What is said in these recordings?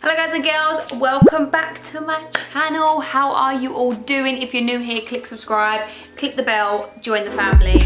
Hello guys and girls, welcome back to my channel. How are you all doing? If you're new here, click subscribe, click the bell, join the family.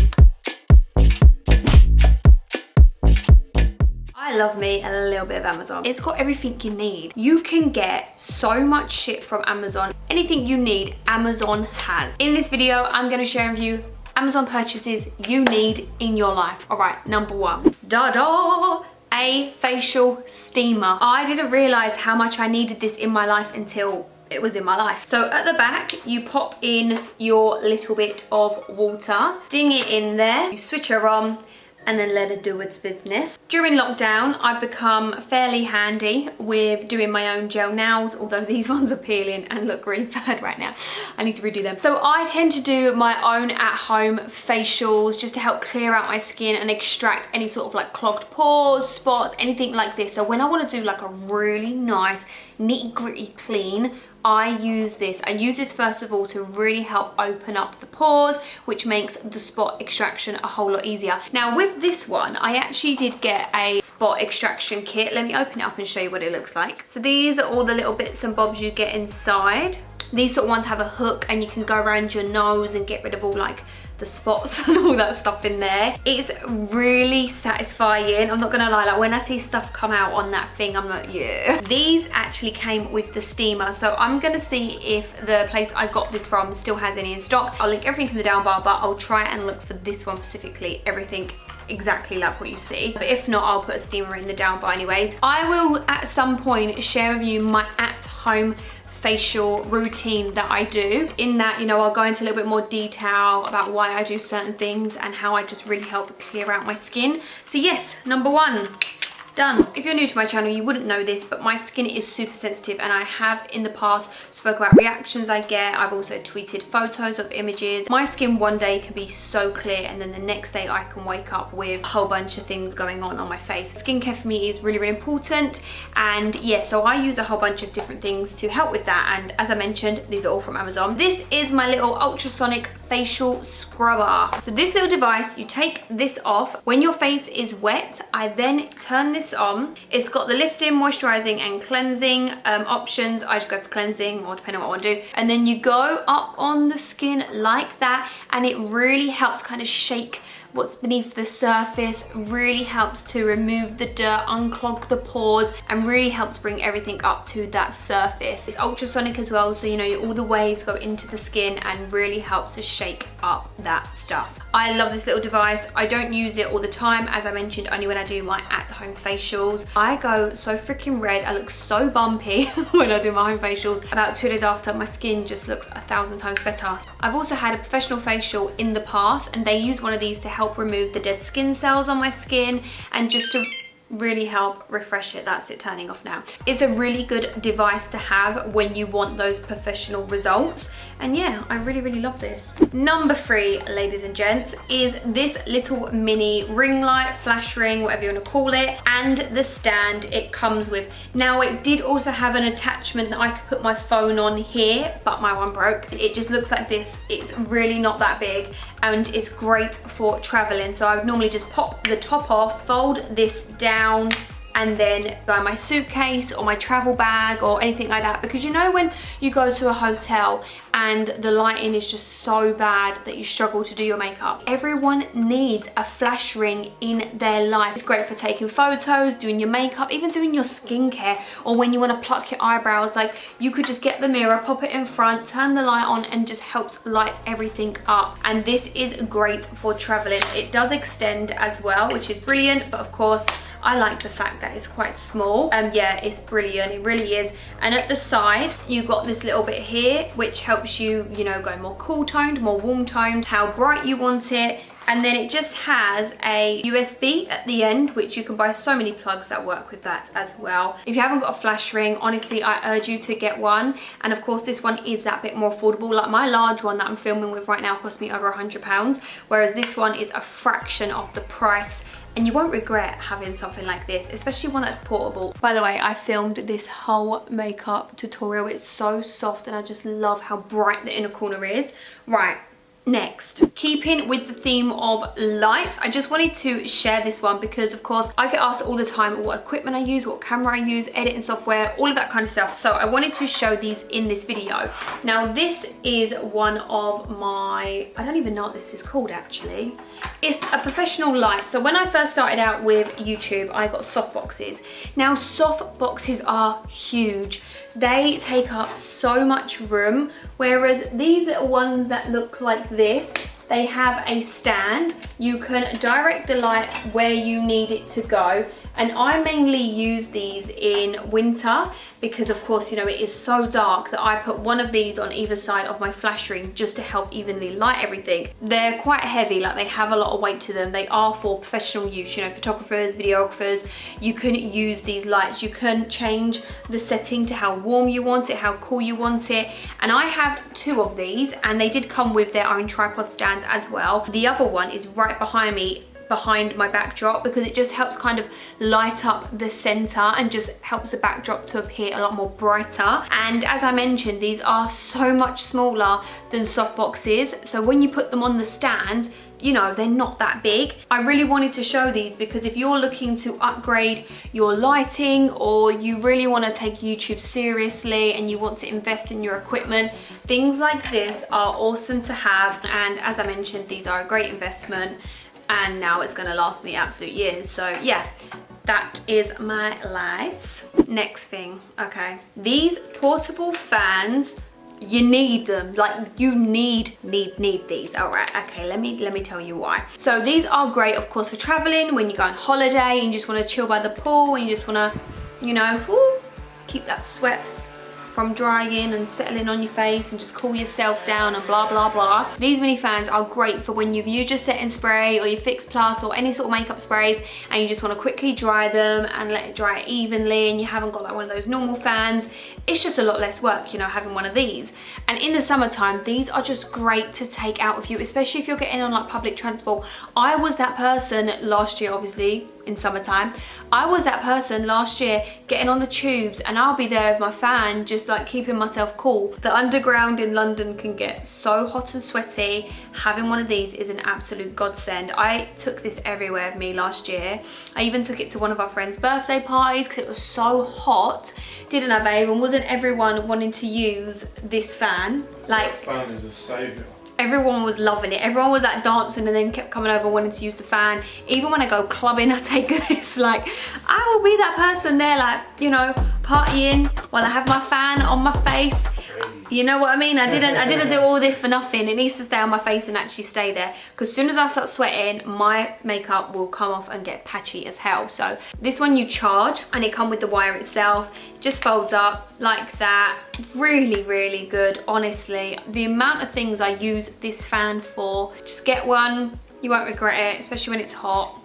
I love me a little bit of Amazon. It's got everything you need. You can get so much shit from Amazon. Anything you need, Amazon has. In this video, I'm going to share with you Amazon purchases you need in your life. All right, number one. Da-da! A facial steamer. I didn't realize how much I needed this in my life until it was in my life. So at the back, you pop in your little bit of water, ding it in there, you switch her on, and then let it do its business. During lockdown, I've become fairly handy with doing my own gel nails, although these ones are peeling and look really bad right now. I need to redo them. So I tend to do my own at-home facials just to help clear out my skin and extract any sort of like clogged pores, spots, anything like this. So when I want to do like a really nice, nitty-gritty clean, I use this. I use this first of all to really help open up the pores, which makes the spot extraction a whole lot easier. Now with this one, I actually did get a spot extraction kit. Let me open it up and show you what it looks like. So these are all the little bits and bobs you get inside. These sort of ones have a hook and you can go around your nose and get rid of all like the spots and all that stuff in there. It's really satisfying. I'm not gonna lie, like when I see stuff come out on that thing, I'm like, yeah. These actually came with the steamer, so I'm gonna see if the place I got this from still has any in stock. I'll link everything in the down bar, but I'll try and look for this one specifically, everything exactly like what you see. But if not, I'll put a steamer in the down bar anyways. I will at some point share with you my at-home facial routine that I do. In that, you know, I'll go into a little bit more detail about why I do certain things and how I just really help clear out my skin. So yes, number one, done. If you're new to my channel, you wouldn't know this, but my skin is super sensitive and I have in the past spoke about reactions I get. I've also tweeted photos of images. My skin one day can be so clear and then the next day I can wake up with a whole bunch of things going on my face. Skincare for me is really, really important, and yeah, so I use a whole bunch of different things to help with that, and as I mentioned, these are all from Amazon. This is my little ultrasonic facial scrubber. So this little device, you take this off. When your face is wet, I then turn this on. It's got the lifting, moisturizing and cleansing options. I just go for cleansing, or depending on what I want to do. And then you go up on the skin like that, and it really helps kind of shake what's beneath the surface, really helps to remove the dirt, unclog the pores, and really helps bring everything up to that surface. It's ultrasonic as well, so you know all the waves go into the skin and really helps to shake up that stuff. I love this little device. I don't use it all the time, as I mentioned, only when I do my at-home facials. I go so freaking red, I look so bumpy when I do my home facials. About 2 days after, my skin just looks 1,000 times better. I've also had a professional facial in the past, and they use one of these to help remove the dead skin cells on my skin and just to really help refresh it. That's it turning off now. It's a really good device to have when you want those professional results, and yeah, I really, really love this. Number three, ladies and gents, is this little mini ring light, flash ring, whatever you want to call it, and the stand it comes with. Now it did also have an attachment that I could put my phone on here, but my one broke. It just looks like this. It's really not that big and it's great for traveling. So I would normally just pop the top off, fold this down, and then go in my suitcase or my travel bag or anything like that, because you know when you go to a hotel and the lighting is just so bad that you struggle to do your makeup. Everyone needs a flash ring in their life. It's great for taking photos, doing your makeup, even doing your skincare, or when you want to pluck your eyebrows. Like, you could just get the mirror, pop it in front, turn the light on, and just helps light everything up. And this is great for traveling. It does extend as well, which is brilliant, but of course I like the fact that it's quite small. Yeah, it's brilliant, it really is. And at the side, you've got this little bit here, which helps you, you know, go more cool toned, more warm toned, how bright you want it. And then it just has a USB at the end, which you can buy so many plugs that work with that as well. If you haven't got a flash ring, honestly, I urge you to get one. And of course, this one is that bit more affordable. Like my large one that I'm filming with right now cost me over £100, whereas this one is a fraction of the price. And you won't regret having something like this, especially one that's portable. By the way, I filmed this whole makeup tutorial. It's so soft and I just love how bright the inner corner is. Right, Next, keeping with the theme of lights, I just wanted to share this one because of course I get asked all the time what equipment I use, what camera I use, editing software, all of that kind of stuff. So I wanted to show these in this video. Now this is one of my, I don't even know what this is called actually. It's a professional light. So when I first started out with YouTube, I got soft boxes. Now soft boxes are huge. They take up so much room, whereas these little ones that look like this, they have a stand. You can direct the light where you need it to go. And I mainly use these in winter because of course, you know, it is so dark that I put one of these on either side of my flash ring just to help evenly light everything. They're quite heavy, like they have a lot of weight to them. They are for professional use, you know, photographers, videographers. You can use these lights. You can change the setting to how warm you want it, how cool you want it. And I have two of these and they did come with their own tripod stands as well. The other one is right behind me, behind my backdrop, because it just helps kind of light up the center and just helps the backdrop to appear a lot more brighter. And as I mentioned, these are so much smaller than soft boxes, so when you put them on the stand, you know, they're not that big. I really wanted to show these because if you're looking to upgrade your lighting or you really want to take YouTube seriously and you want to invest in your equipment, things like this are awesome to have. And as I mentioned, these are a great investment. And now it's gonna last me absolute years. So yeah, that is my lights. Next thing, okay. These portable fans, you need them. Like you need these. All right, okay, let me tell you why. So these are great, of course, for traveling, when you go on holiday and you just wanna chill by the pool and you just wanna, you know, keep that sweat from drying and settling on your face and just cool yourself down and blah, blah, blah. These mini fans are great for when you've used your setting spray or your Fix Plus or any sort of makeup sprays and you just want to quickly dry them and let it dry evenly and you haven't got like one of those normal fans. It's just a lot less work, you know, having one of these. And in the summertime, these are just great to take out with you, especially if you're getting on like public transport. I was that person last year, obviously, in summertime. I was that person last year getting on the tubes and I'll be there with my fan just like keeping myself cool. The underground in London can get so hot and sweaty. Having one of these is an absolute godsend. I took this everywhere with me last year. I even took it to one of our friends' birthday parties because it was so hot. Didn't I, babe? And wasn't everyone wanting to use this fan? Like, that fan is a saviour. Everyone was loving it. Everyone was like dancing and then kept coming over wanting to use the fan. Even when I go clubbing, I take this. Like, I will be that person there, like, you know, partying while I have my fan on my face. You know what I mean? I didn't do all this for nothing. It needs to stay on my face and actually stay there. Because as soon as I start sweating, my makeup will come off and get patchy as hell. So this one you charge and it comes with the wire itself. Just folds up like that. Really, really good, honestly. The amount of things I use this fan for, just get one. You won't regret it, especially when it's hot.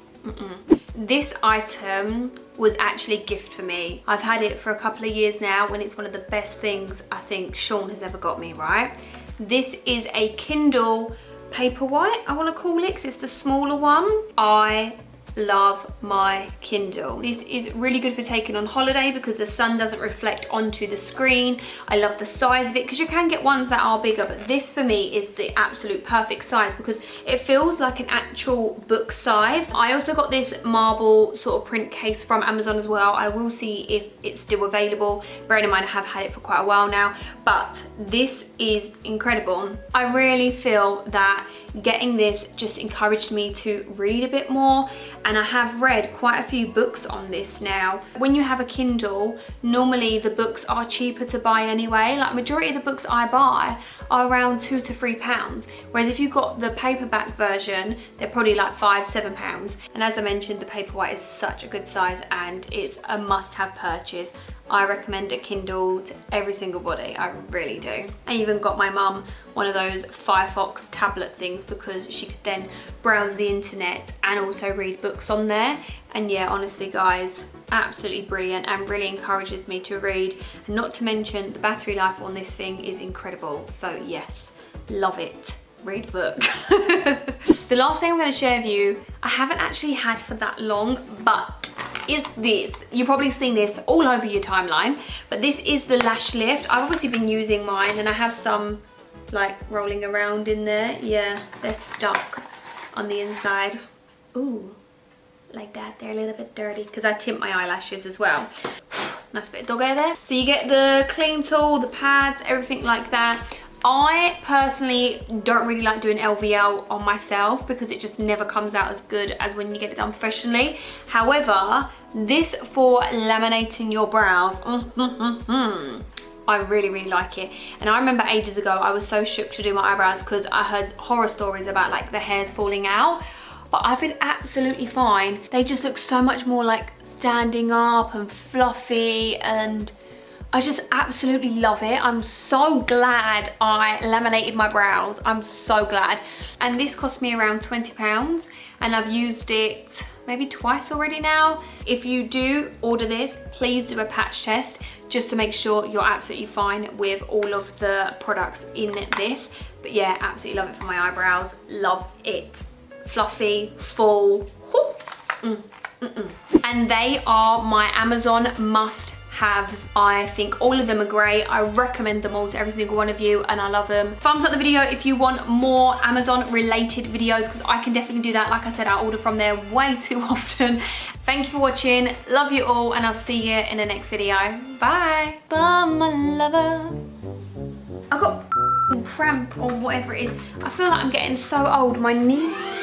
This item was actually a gift for me. I've had it for a couple of years now and it's one of the best things I think Sean has ever got me, right? This is a Kindle Paperwhite, I want to call it, because it's the smaller one. I love my Kindle. This is really good for taking on holiday because the sun doesn't reflect onto the screen. I love the size of it because you can get ones that are bigger, but this for me is the absolute perfect size because it feels like an actual book size. I also got this marble sort of print case from Amazon as well. I will see if it's still available. Bearing in mind I have had it for quite a while now, but this is incredible. I really feel that getting this just encouraged me to read a bit more, and I have read quite a few books on this now. When you have a Kindle, normally the books are cheaper to buy anyway. Like majority of the books I buy are around £2 to £3, whereas if you've got the paperback version, they're probably like £5–7. And as I mentioned, the Paperwhite is such a good size and it's a must-have purchase. I recommend a Kindle to every single body, I really do. I even got my mum one of those Firefox tablet things because she could then browse the internet and also read books on there. And yeah, honestly guys, absolutely brilliant and really encourages me to read. And not to mention the battery life on this thing is incredible. So yes, love it. Read a book. The last thing I'm going to share with you, I haven't actually had for that long, but it's this. You've probably seen this all over your timeline, but this is the Lash Lift. I've obviously been using mine and I have some like rolling around in there. Yeah, they're stuck on the inside. Ooh, like that. They're a little bit dirty because I tint my eyelashes as well. Nice bit of dog hair there. So you get the clean tool, the pads, everything like that. I personally don't really like doing LVL on myself because it just never comes out as good as when you get it done professionally. However, this for laminating your brows, I really, really like it. And I remember ages ago, I was so shook to do my eyebrows because I heard horror stories about like the hairs falling out. But I've been absolutely fine. They just look so much more like standing up and fluffy, and I just absolutely love it. I'm so glad I laminated my brows. I'm so glad. And this cost me around £20 and I've used it maybe twice already now. If you do order this, please do a patch test just to make sure you're absolutely fine with all of the products in this. But yeah, absolutely love it for my eyebrows. Love it. Fluffy, full. And they are my Amazon must-haves. I think all of them are great. I recommend them all to every single one of you and I love them. Thumbs up the video if you want more Amazon related videos because I can definitely do that. Like I said, I order from there way too often. Thank you for watching. Love you all and I'll see you in the next video. Bye. Bye, my lover. I got cramp or whatever it is. I feel like I'm getting so old. My knees